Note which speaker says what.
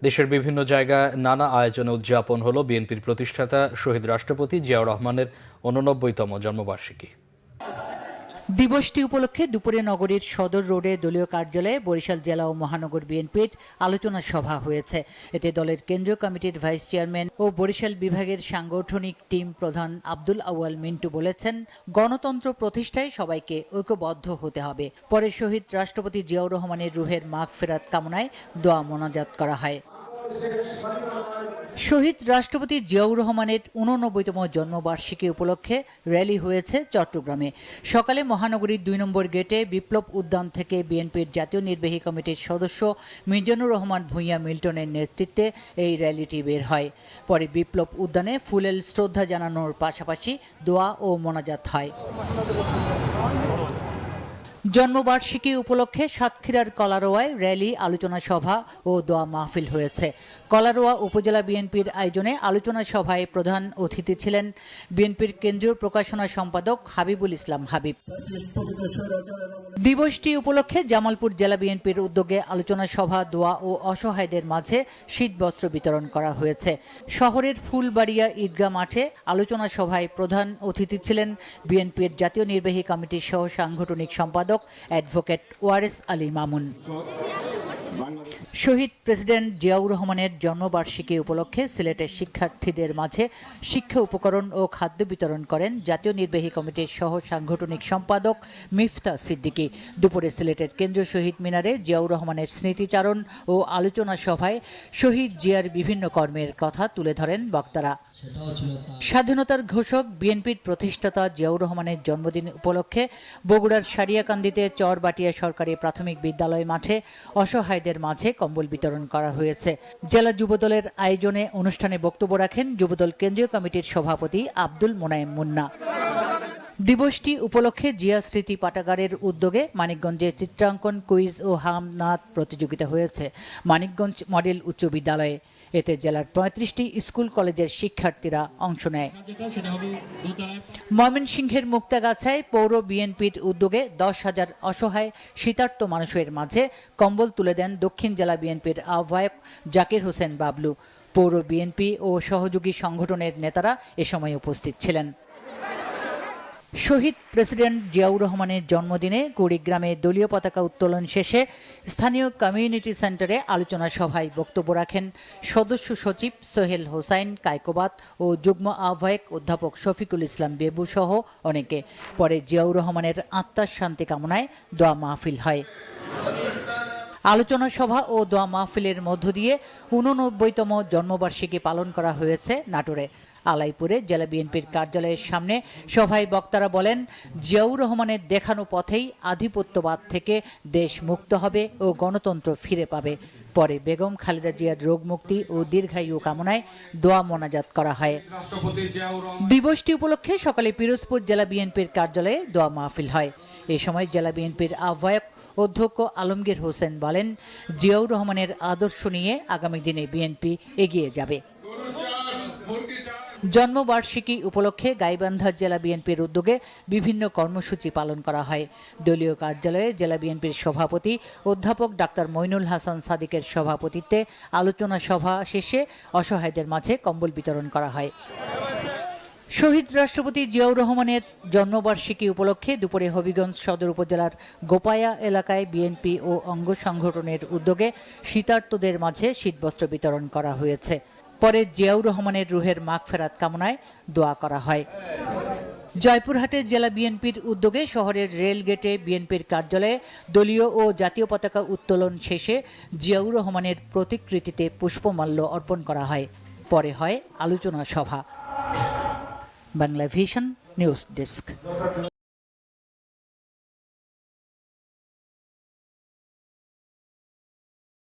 Speaker 1: দেশের বিভিন্ন জায়গায় নানা আয়োজনে উদযাপন হলো বিএনপির প্রতিষ্ঠাতা শহীদ রাষ্ট্রপতি জিয়াউর রহমানের ৮৯তম জন্মবার্ষিকী।
Speaker 2: দিবসটি উপলক্ষে দুপুরে নগরীর সদর রোডে দলীয় কার্যালয়ে বরিশাল জেলা ও মহানগর বিএনপির আলোচনা সভা হয়েছে। এতে দলের কেন্দ্রীয় কমিটির ভাইস চেয়ারম্যান ও বরিশাল বিভাগের সাংগঠনিক টিম প্রধান আব্দুল আউয়াল মিন্টু বলেছেন, গণতন্ত্র প্রতিষ্ঠায় সবাইকে ঐক্যবদ্ধ হতে হবে। পরে শহীদ রাষ্ট্রপতি জিয়াউর রহমানের রুহের মাগফিরাত কামনায় দোয়া মোনাজাত করা হয়। শহীদ রাষ্ট্রপতি জিয়াউর রহমানের ৮৯তম জন্মবার্ষিকী উপলক্ষে র্যালি হয়েছে চট্টগ্রামে। সকালে মহানগরীর ২ নম্বর গেটে বিপ্লব উদ্যান থেকে বিএনপির জাতীয় নির্বাহী কমিটির সদস্য মিজানুর রহমান ভূঁইয়া মিল্টনের নেতৃত্বে এই র্যালিটি বের হয়। পরে বিপ্লব উদ্যানে ফুলেল শ্রদ্ধা জানানোর পাশাপাশি দোয়া ও মোনাজাত হয়। জন্মবার্ষিকী উপলক্ষে সাতক্ষীরার কলারোয়ায় র্যালি, আলোচনা সভা ও দোয়া মাহফিল হয়েছে। কলারোয়া উপজেলা বিএনপির আয়োজনে আলোচনা সভায় প্রধান অতিথি ছিলেন বিএনপির কেন্দ্রীয় প্রকাশনা সম্পাদক হাবিবুল ইসলাম হাবিব। দিবসটি উপলক্ষে জামালপুর জেলা বিএনপির উদ্যোগে আলোচনা সভা, দোয়া ও অসহায়দের মাঝে শীতবস্ত্র বিতরণ করা হয়েছে। শহরের ফুলবাড়িয়া ঈদগাহ মাঠে আলোচনা সভায় প্রধান অতিথি ছিলেন বিএনপির জাতীয় নির্বাহী কমিটির সহ সাংগঠনিক সম্পাদক অ্যাডভোকেট ওয়ারেস আলী মামুন। শহীদ প্রেসিডেন্ট জিয়াউর রহমানের জন্মবার্ষিকী উপলক্ষে সিলেটের শিক্ষার্থীদের মাঝে শিক্ষা উপকরণ ও খাদ্য বিতরণ করেন জাতীয় নির্বাহী কমিটির সহ সাংগঠনিক সম্পাদক মিফতা সিদ্দিকী। দুপুরে সিলেটের কেন্দ্রীয় শহীদ মিনারে জিয়াউর রহমানের স্মৃতিচারণ ও আলোচনা সভায় শহীদ জিয়ার বিভিন্ন কর্মের কথা তুলে ধরেন বক্তারা। স্বাধীনতার ঘোষক বিএনপির প্রতিষ্ঠাতা জিয়াউর রহমানের জন্মদিন উপলক্ষে বগুড়ার সারিয়াকান্দিতে চরবাটিয়া সরকারি প্রাথমিক বিদ্যালয় মাঠে অসহায়দের মাঝে কম্বল বিতরণ করা হয়েছে। জেলা যুবদলের আয়োজনে অনুষ্ঠানে বক্তব্য রাখেন যুবদল কেন্দ্রীয় কমিটির সভাপতি আব্দুল মোনায়েম মুন্না। দিবসটি উপলক্ষে জিয়া স্মৃতি পাঠাগারের উদ্যোগে মানিকগঞ্জে চিত্রাঙ্কন, কুইজ ও হামনাদ প্রতিযোগিতা হয়েছে মানিকগঞ্জ মডেল উচ্চ বিদ্যালয়ে। এতে জেলার ৩৫টি স্কুল কলেজের শিক্ষার্থীরা অংশ নেয়। ময়মনসিংহের মুক্তাগাছায় পৌর বিএনপির উদ্যোগে ১০,০০০ অসহায় শীতার্ত মানুষের মাঝে কম্বল তুলে দেন দক্ষিণ জেলা বিএনপির আহ্বায়ক জাকির হোসেন বাবলু। পৌর বিএনপি ও সহযোগী সংগঠনের নেতারা এ সময় উপস্থিত ছিলেন। শহীদ প্রেসিডেন্ট জিয়াউর রহমানের জন্মদিনে কুড়িগ্রামে দলীয় পতাকা উত্তোলন শেষে স্থানীয় কমিউনিটি সেন্টারে আলোচনা সভায় বক্তব্য রাখেন সদস্য সচিব সোহেল হোসাইন কায়কোবাদ ও যুগ্ম আহ্বায়ক অধ্যাপক শফিকুল ইসলাম বেবু সহ অনেকে। পরে জিয়াউর রহমানের আত্মার শান্তি কামনায় দোয়া মাহফিল হয়। আলোচনা সভা ও দোয়া মাহফিলের মধ্য দিয়ে ৮৯তম জন্মবার্ষিকী পালন করা হয়েছে নাটোরে। আলাইপুরে জেলা বিএনপির কার্যালয়ের সামনে সভায় বক্তারা বলেন, জিয়াউর রহমানের দেখানো পথেই আধিপত্যবাদ থেকে দেশ মুক্ত হবে ও গণতন্ত্র ফিরে পাবে। পরে বেগম খালেদা জিয়ার রোগ মুক্তি ও দীর্ঘায়ু কামনায় দোয়া মোনাজাত করা হয়। দিবসটি উপলক্ষে সকালে পিরোজপুর জেলা বিএনপির কার্যালয়ে দোয়া মাহফিল হয়। এ সময় জেলা বিএনপির আহ্বায়ক অধ্যক্ষ আলমগীর হোসেন বলেন, জিয়াউর রহমানের আদর্শ নিয়ে আগামী দিনে বিএনপি এগিয়ে যাবে। জন্মবার্ষিকী উপলক্ষে গাইবান্ধা জেলা বিএনপির উদ্যোগে বিভিন্ন কর্মসূচি পালন করা হয়। দলীয় কার্যালয়ে জেলা বিএনপির সভাপতি অধ্যাপক ডাক্তার মইনুল হাসান সাদিকের সভাপতিত্বে আলোচনা সভা শেষে অসহায়দের মাঝে কম্বল বিতরণ করা হয়। শহীদ রাষ্ট্রপতি জিয়াউর রহমানের জন্মবার্ষিকী উপলক্ষে দুপুরে হবিগঞ্জ সদর উপজেলার গোপায়া এলাকায় বিএনপি ও অঙ্গ সংগঠনের উদ্যোগে শীতার্তদের মাঝে শীতবস্ত্র বিতরণ করা হয়েছে। পরে জিয়াউর রহমানের রুহের মাগফিরাত কামনায় দোয়া করা হয়। জয়পুরহাটে জেলা বিএনপির উদ্যোগে শহরের রেল গেটে বিএনপির কার্যালয়ে দলীয় ও জাতীয় পতাকা উত্তোলন শেষে জিয়াউর রহমানের প্রতিকৃতিতে পুষ্পমাল্য অর্পণ করা হয়। পরে হয় আলোচনা সভা। Bangla vision news desk.